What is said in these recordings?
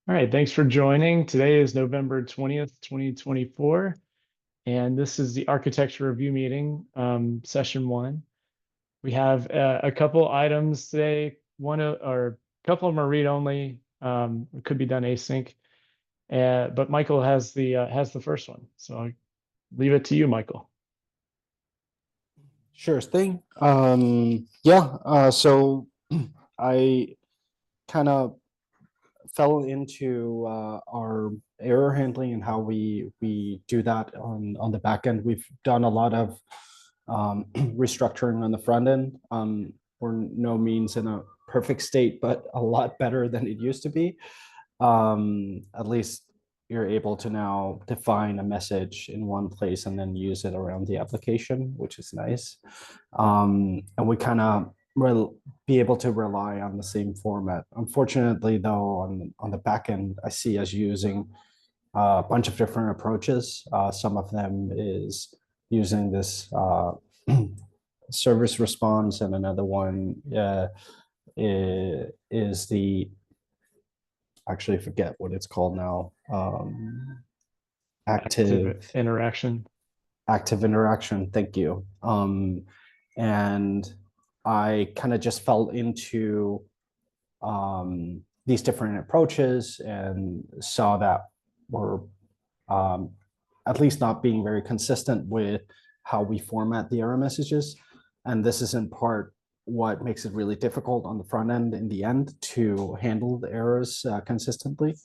All right, thanks for joining. Today is November 20th, 2024, and this is the architecture review meeting, session one. We have a couple items today. Or a couple of them are read only. It could be done async, but Michael has the first one, so I'll leave it to you, Michael. Sure thing. So I kind of fell into our error handling and how we do that on the back end. We've done a lot of restructuring on the front end. We're no means in a perfect state, but a lot better than it used to be. At least you're able to now define a message in one place and then use it around the application, which is nice. And we kind of be able to rely on the same format. Unfortunately, though, on the back end, I see us using a bunch of different approaches. Some of them is using this service response, and another one is the actually forget what it's called now. Active interaction. Active interaction. Thank you. And I kind of just fell into these different approaches and saw that we're at least not being very consistent with how we format the error messages. And this is in part what makes it really difficult on the front end in the end to handle the errors consistently.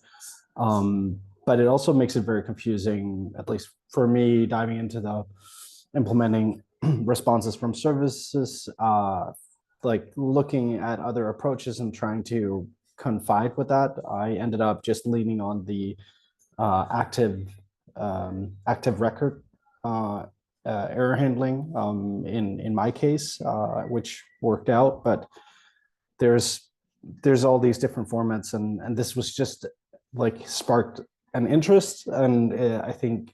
But it also makes it very confusing, at least for me, diving into the implementing responses from services, like looking at other approaches and trying to confide with that. I ended up just leaning on the active record error handling in my case, which worked out. But there's all these different formats, and this was just like sparked an interest, and I think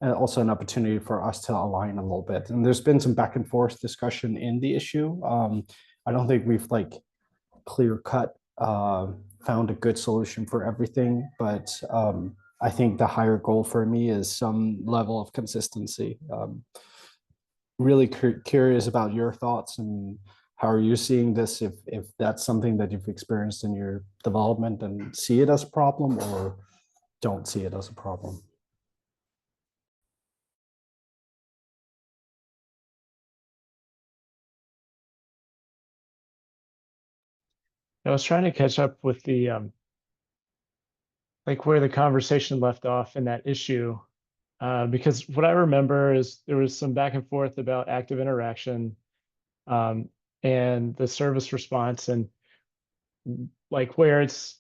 and also an opportunity for us to align a little bit. And there's been some back and forth discussion in the issue. I don't think we've like clear cut found a good solution for everything, but I think the higher goal for me is some level of consistency. Really curious about your thoughts and how are you seeing this, if that's something that you've experienced in your development and see it as a problem or don't see it as a problem. I was trying to catch up with the like where the conversation left off in that issue. Because what I remember is there was some back and forth about active interaction and the service response, and like where it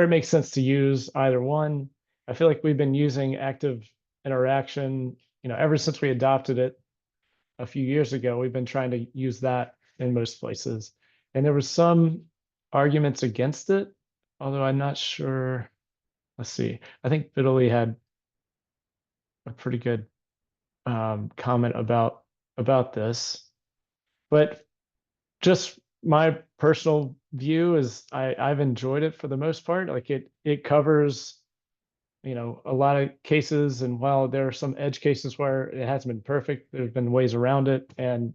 makes sense to use either one. I feel like we've been using active interaction, ever since we adopted it a few years ago. We've been trying to use that in most places, and there was some arguments against it, although I'm not sure. Let's see. I think Italy had a pretty good comment about this, but just my personal view is I've enjoyed it for the most part. Like it covers, a lot of cases, and while there are some edge cases where it hasn't been perfect, there's been ways around it, and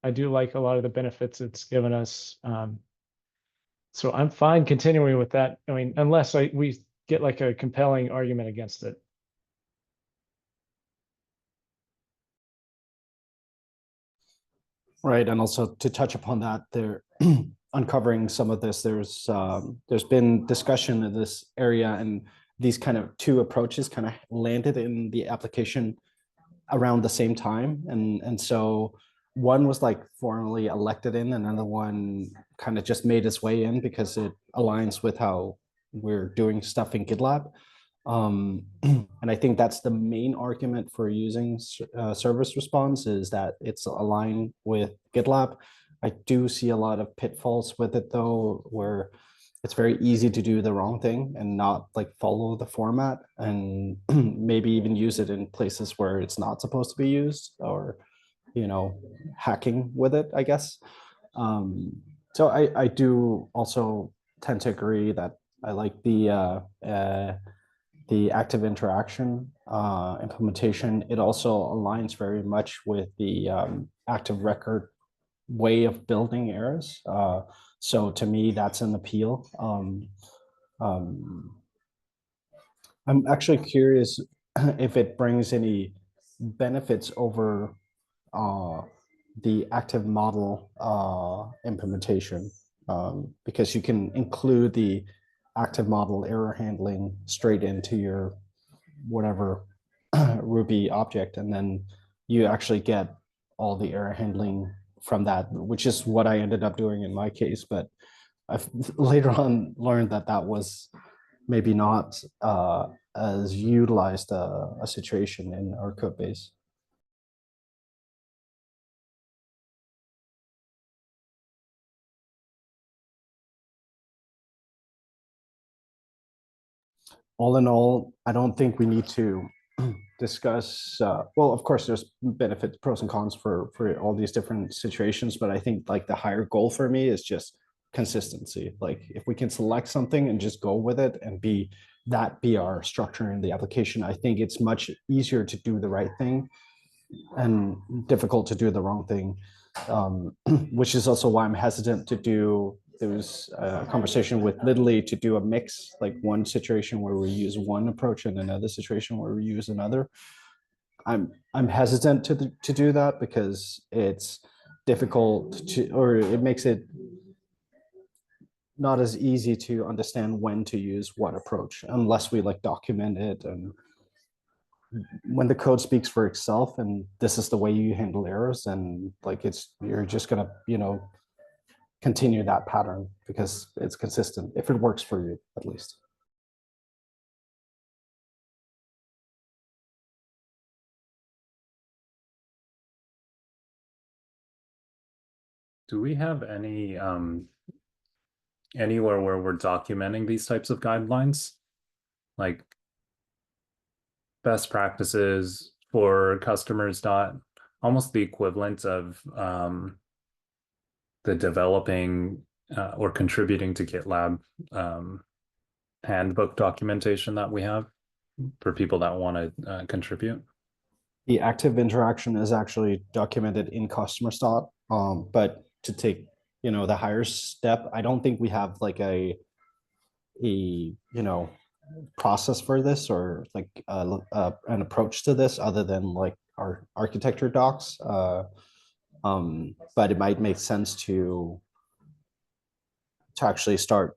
I do like a lot of the benefits it's given us. So I'm fine continuing with that. I mean, unless we get like a compelling argument against it. Right, and also to touch upon that, there uncovering some of this, there's been discussion in this area, and these kind of two approaches kind of landed in the application around the same time, and so one was like formally elected in, and another one kind of just made its way in because it aligns with how we're doing stuff in GitLab. And I think that's the main argument for using service response, is that it's aligned with GitLab. I do see a lot of pitfalls with it though, where it's very easy to do the wrong thing and not like follow the format, and maybe even use it in places where it's not supposed to be used, or hacking with it, I guess. So I do also tend to agree that I like the active interaction implementation. It also aligns very much with the active record way of building errors. So to me, that's an appeal. Um, I'm actually curious if it brings any benefits over uh, the active model implementation, because you can include the active model error handling straight into your whatever Ruby object, and then you actually get all the error handling from that, which is what I ended up doing in my case. But I've later on learned that that was maybe not as utilized a situation in our code base. All in all, I don't think we need to discuss. Well, of course, there's benefits, pros and cons for all these different situations, but I think like the higher goal for me is just consistency. Like if we can select something and just go with it and be our structure in the application, I think it's much easier to do the right thing and difficult to do the wrong thing, which is also why I'm hesitant to do. There was a conversation with Lidley to do a mix, like one situation where we use one approach and another situation where we use another. I'm hesitant to do that because it's difficult to, or it makes it not as easy to understand when to use what approach unless we like document it. And when the code speaks for itself and this is the way you handle errors, and like it's, you're just gonna, continue that pattern because it's consistent if it works for you at least. Do we have any anywhere where we're documenting these types of guidelines? Like best practices for CustomersDot, almost the equivalent of the developing or contributing to GitLab handbook documentation that we have for people that want to contribute. The active interaction is actually documented in CustomersDot, but to take the higher step, I don't think we have like a process for this, or like an approach to this other than like our architecture docs. But it might make sense to actually start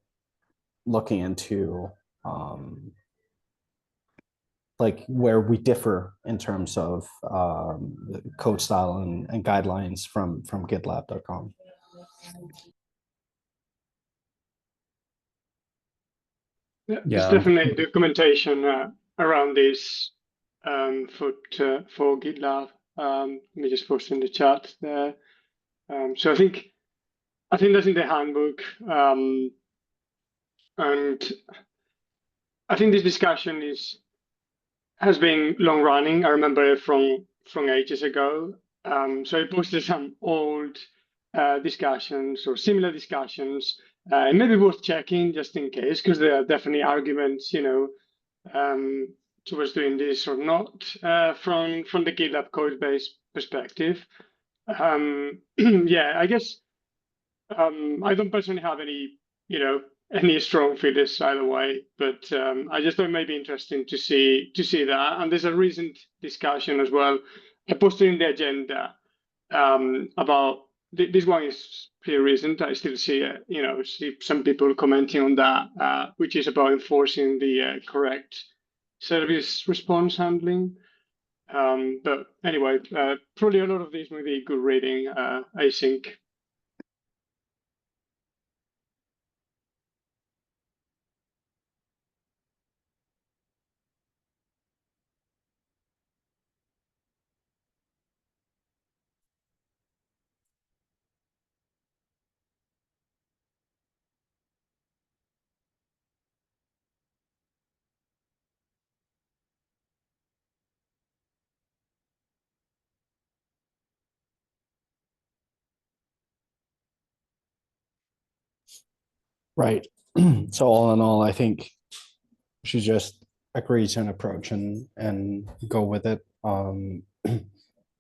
looking into like where we differ in terms of code style and guidelines from GitLab.com. There's Yeah. definitely documentation around this for GitLab. Let me just post in the chat there. So I think that's in the handbook, and I think this discussion has been long running. I remember it from ages ago. So I posted some old discussions or similar discussions. It may be worth checking just in case, because there are definitely arguments, towards doing this or not from the GitLab code base perspective. Yeah, I guess I don't personally have any strong feelings either way, but I just thought it may be interesting to see that. And there's a recent discussion as well. I posted in the agenda about this one is pretty recent. I still see see some people commenting on that, which is about enforcing the correct service response handling. But anyway, probably a lot of these may be good reading, I think. Right. So all in all, I think we should just agree to an approach and go with it.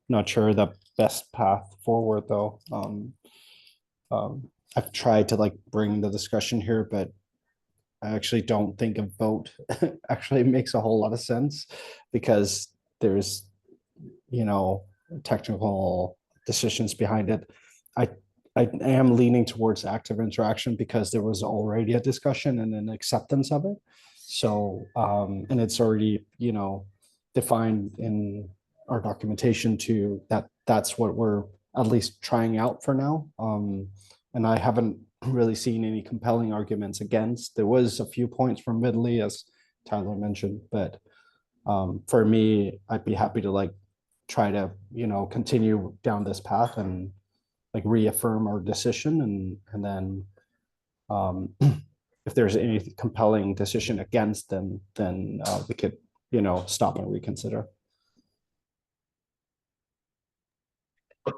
Not sure the best path forward though. I've tried to like bring the discussion here, but I actually don't think a vote actually makes a whole lot of sense because there's, you know, technical decisions behind it. I am leaning towards active interaction because there was already a discussion and an acceptance of it. So, and it's already, you know, defined in our documentation to that's what we're at least trying out for now. And I haven't really seen any compelling arguments against. There was a few points from Italy, as Tyler mentioned, but for me, I'd be happy to like try to, you know, continue down this path and like reaffirm our decision and then if there's any compelling decision against then we could, you know, stop and reconsider.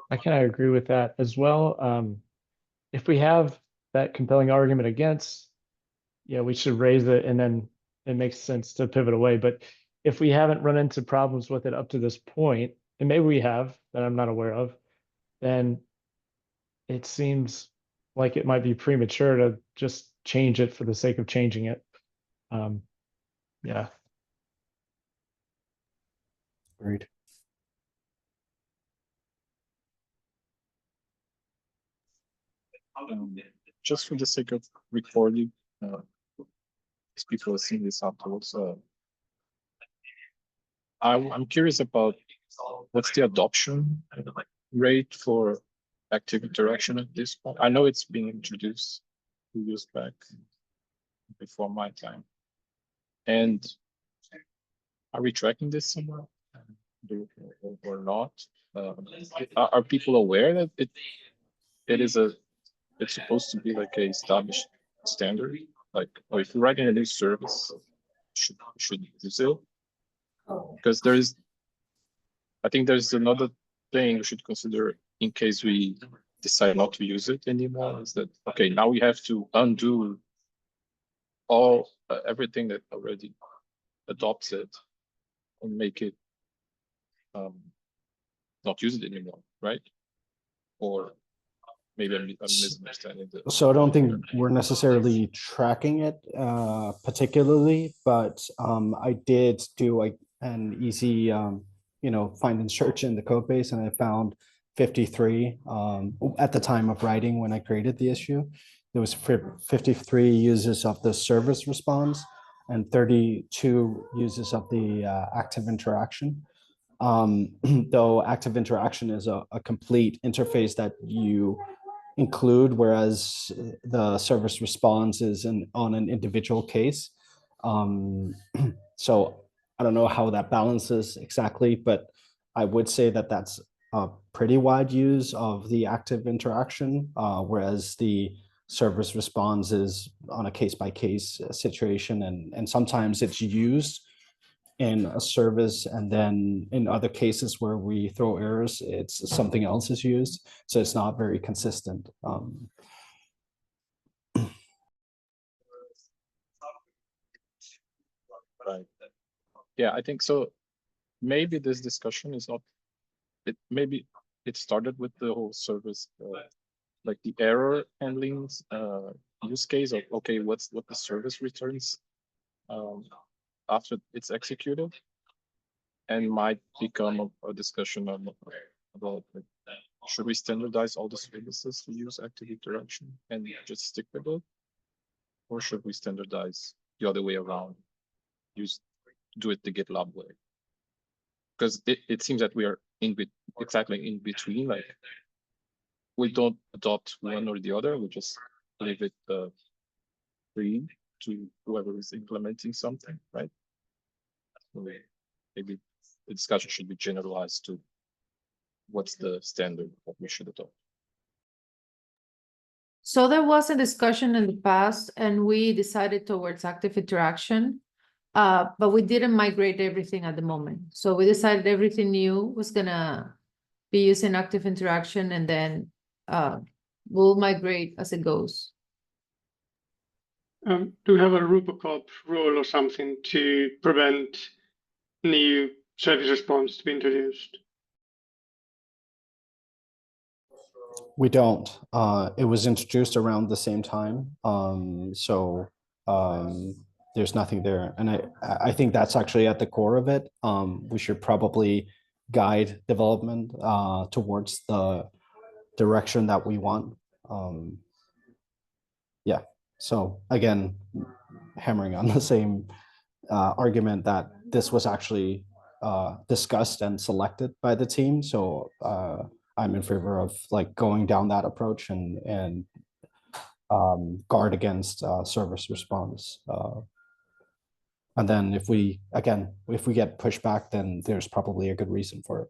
I kind of agree with that as well. If we have that compelling argument against, yeah, we should raise it and then it makes sense to pivot away. But if we haven't run into problems with it up to this point, and maybe we have that I'm not aware of, then it seems like it might be premature to just change it for the sake of changing it. Yeah. Agreed. Just for the sake of recording, as people are seeing this afterwards, I'm curious about what's the adoption rate for active interaction at this point. I know it's being introduced 2 years back before my time. And are we tracking this somewhere or not? Are people aware that it's supposed to be like a established standard? Like, or if you're writing a new service, should use it? Because I think there's another thing we should consider in case we decide not to use it anymore, is that, okay, now we have to undo all everything that already adopts it and make it not use it anymore, right? Or maybe I'm misunderstanding this. So I don't think we're necessarily tracking it particularly, but I did do an easy, you know, find and search in the code base, and I found 53 at the time of writing when I created the issue. There was 53 uses of the service response and 32 uses of the active interaction. Though active interaction is a complete interface that you include, whereas the service response is on an individual case. So I don't know how that balances exactly, but I would say that that's a pretty wide use of the active interaction, whereas the service response is on a case-by-case situation, and sometimes it's used in a service, and then in other cases where we throw errors, it's something else is used, so it's not very consistent. Right. Yeah, I think so. Maybe this discussion is not. Maybe it started with the whole service, like the error handling use case of, okay, what the service returns after it's executed, and might become a discussion about like, should we standardize all the services to use active interaction and just stick with it, or should we standardize the other way around, do it the GitLab way? Because it seems that we are exactly in between, like we don't adopt one or the other, we just leave it free to whoever is implementing something, right? So maybe the discussion should be generalized to what's the standard that we should adopt. So there was a discussion in the past and we decided towards active interaction, but we didn't migrate everything at the moment. So we decided everything new was gonna be using active interaction, and then we'll migrate as it goes. Do we have a Robocop rule or something to prevent new service response to be introduced? We don't. It was introduced around the same time. There's nothing there. And I think that's actually at the core of it. We should probably guide development towards the direction that we want. Yeah. So again, hammering on the same argument that this was actually discussed and selected by the team. So I'm in favor of like going down that approach and guard against service response. And then if we get pushback, then there's probably a good reason for it.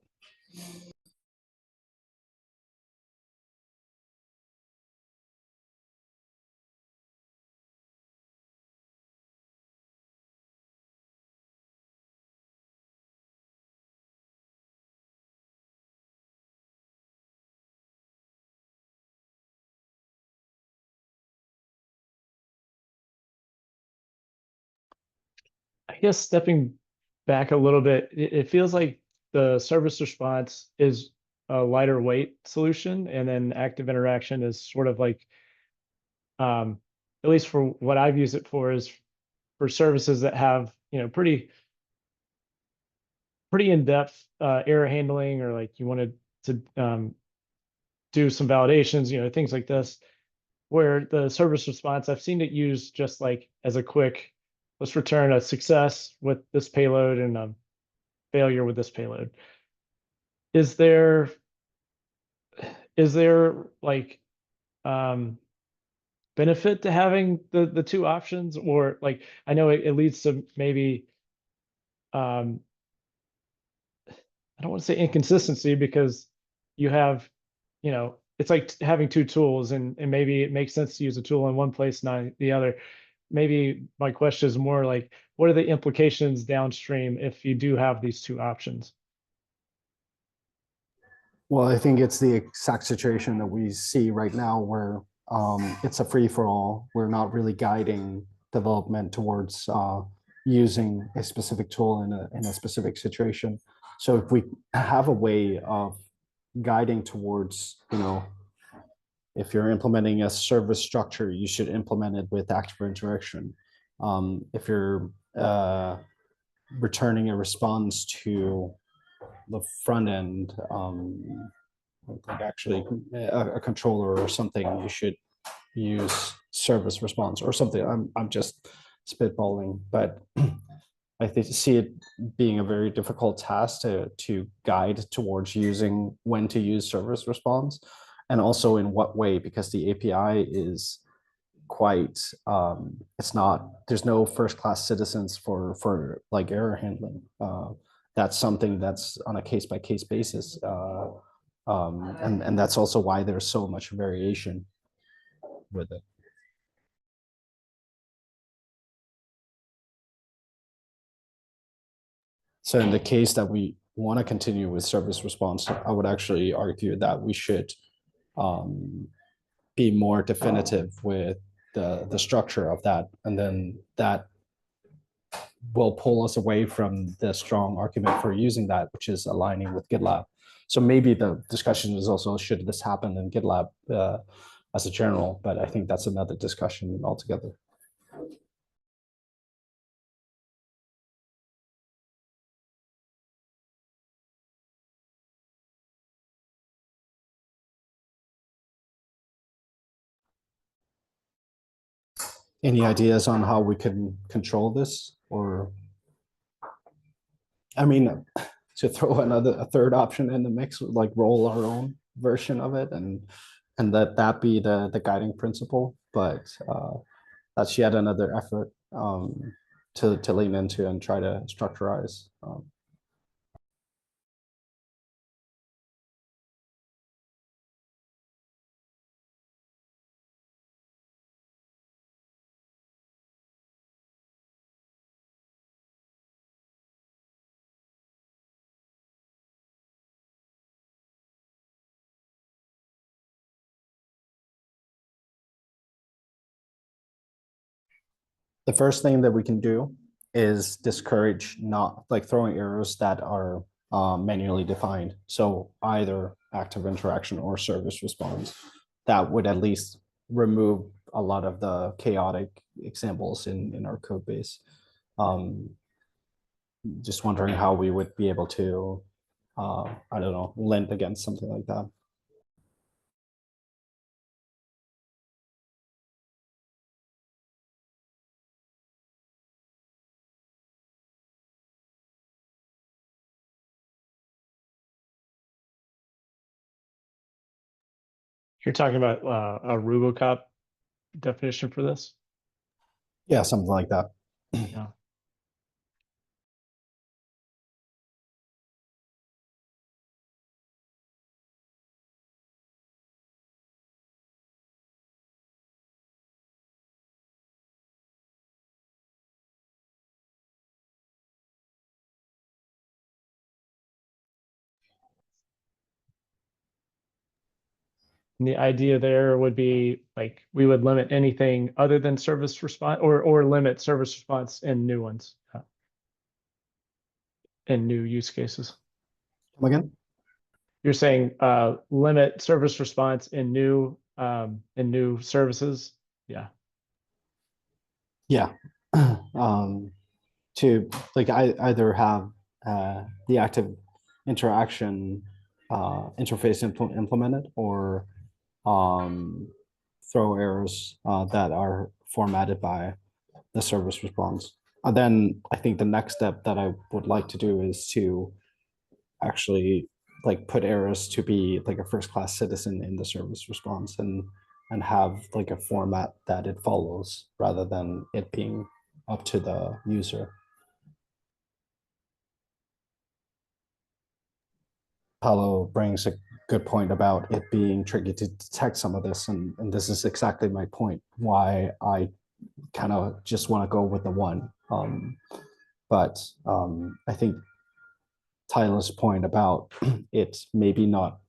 I guess stepping back a little bit, it feels like the service response is a lighter weight solution, and then active interaction is sort of like, at least for what I've used it for, is for services that have, pretty in-depth error handling, or like you wanted to do some validations, things like this, where the service response, I've seen it used just like as a quick, let's return a success with this payload and a failure with this payload. Is there like benefit to having the two options? Or like, I know it leads to maybe I don't want to say inconsistency, because you have, it's like having two tools, and maybe it makes sense to use a tool in one place, not the other. Maybe my question is more like, what are the implications downstream if you do have these two options? Well, I think it's the exact situation that we see right now, where it's a free for all. We're not really guiding development towards using a specific tool in a specific situation. So if we have a way of guiding towards, if you're implementing a service structure, you should implement it with active interaction. If you're returning a response to the front end, like actually a controller or something, you should use service response or something. I'm just spitballing, but I see it being a very difficult task to guide towards using when to use service response, and also in what way, because the API is quite it's not, there's no first class citizens for like error handling. That's something that's on a case-by-case basis, and that's also why there's so much variation with it. So in the case that we want to continue with service response, I would actually argue that we should be more definitive with the structure of that, and then that will pull us away from the strong argument for using that, which is aligning with GitLab. So maybe the discussion is also, should this happen in GitLab as a general, but I think that's another discussion altogether. Any ideas on how we can control this? Or, I mean, to throw a third option in the mix, like roll our own version of it and let that be the guiding principle. But that's yet another effort to lean into and try to structurize. The first thing that we can do is discourage not like throwing errors that are manually defined. So either active interaction or service response. That would at least remove a lot of the chaotic examples in our code base. Just wondering how we would be able to, I don't know, lend against something like that. You're talking about a Rubocop definition for this? Yeah, something like that. Yeah. And the idea there would be like we would limit anything other than service response or limit service response in new ones, in new use cases. Come again? You're saying limit service response in new services. Yeah. Yeah. To like either have the active interaction interface implemented or throw errors that are formatted by the service response. And then I think the next step that I would like to do is to actually like put errors to be like a first class citizen in the service response and have like a format that it follows rather than it being up to the user. Paulo brings a good point about it being tricky to detect some of this, and this is exactly my point, why I kind of just want to go with the one. But I think Tyler's point about it maybe not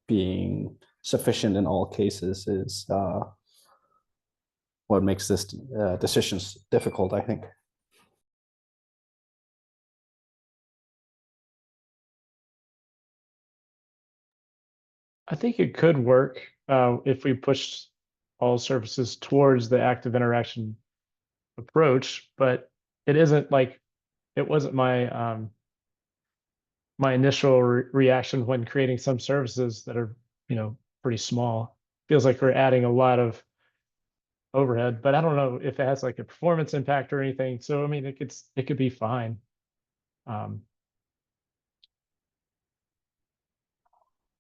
being sufficient in all cases is what makes this decisions difficult, I think. I think it could work if we push all services towards the active interaction approach, but it isn't like it wasn't my initial reaction when creating some services that are, pretty small. Feels like we're adding a lot of overhead, but I don't know if it has like a performance impact or anything. So I mean, it could be fine.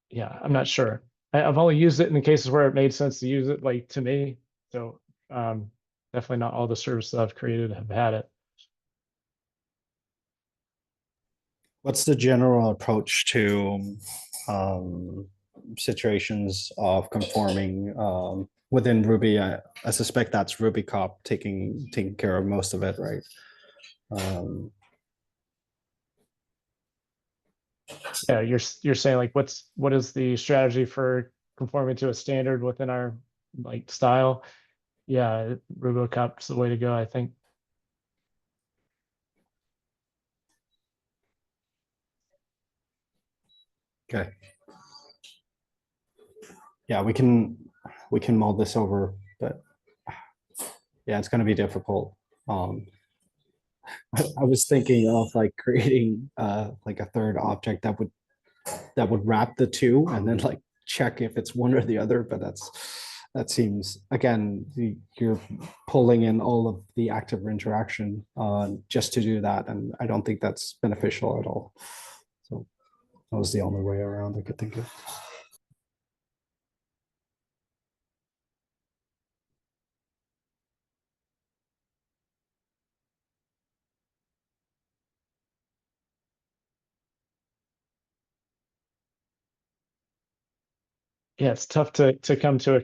Yeah, I'm not sure. I've only used it in the cases where it made sense to use it, like to me. So definitely not all the services I've created have had it. What's the general approach to situations of conforming within Ruby? I suspect that's RubyCop taking care of most of it, right? Yeah, you're saying like what is the strategy for conforming to a standard within our like style? Yeah, Rubocop's the way to go, I think. Okay. Yeah, we can mull this over, but yeah, it's going to be difficult. I was thinking of like creating like a third object that would wrap the two and then like check if it's one or the other, but that seems, again, you're pulling in all of the active interaction just to do that, and I don't think that's beneficial at all. So that was the only way around I could think of. Yeah, it's tough to come to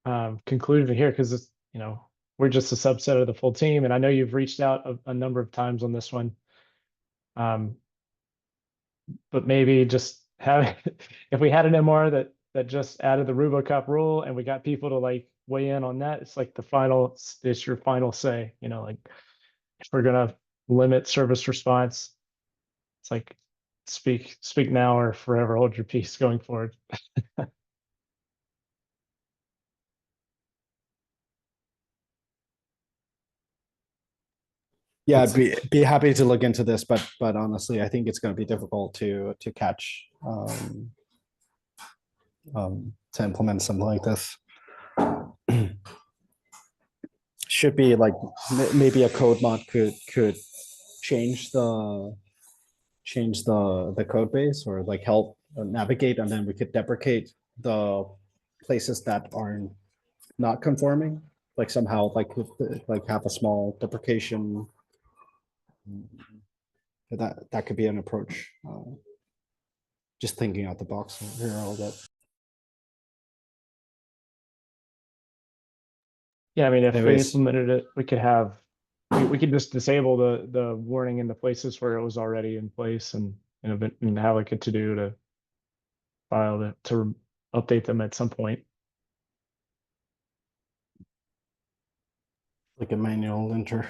a conclusion here because it's, we're just a subset of the full team, and I know you've reached out a number of times on this one. But maybe just have if we had an MR that just added the Rubocop rule and we got people to like weigh in on that. It's like the final, it's your final say, you know, like if we're gonna limit service response, it's like speak now or forever hold your peace going forward. Yeah, I'd be happy to look into this, but honestly, I think it's going to be difficult to catch to implement something like this. Should be like maybe a code mod could change the code base or like help navigate, and then we could deprecate the places that are not conforming, like somehow like have a small deprecation. That could be an approach. Just thinking out the box here a little bit. Yeah, I mean, if we Anyways. implemented it, we could have, we could just disable the warning in the places where it was already in place and have like a to-do to file to update them at some point. Like a manual linter.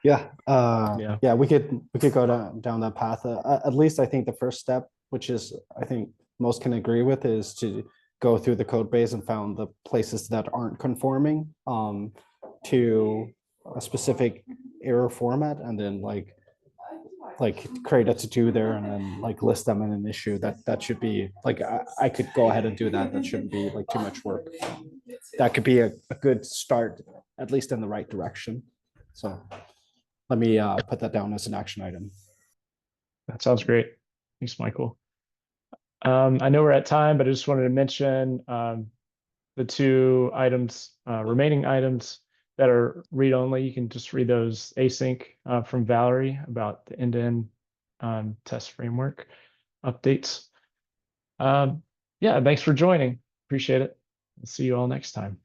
Yeah, Yeah. yeah, we could go down that path. At least I think the first step, which is I think most can agree with, is to go through the code base and found the places that aren't conforming to a specific error format, and then like create a to-do there and then like list them in an issue. That should be like I could go ahead and do that. That shouldn't be like too much work. That could be a good start, at least in the right direction. So let me put that down as an action item. That sounds great. Thanks, Michael. I know we're at time, but I just wanted to mention the two items, remaining items that are read-only. You can just read those async from Valerie about the end-to-end test framework updates. Yeah, thanks for joining. Appreciate it. See you all next time.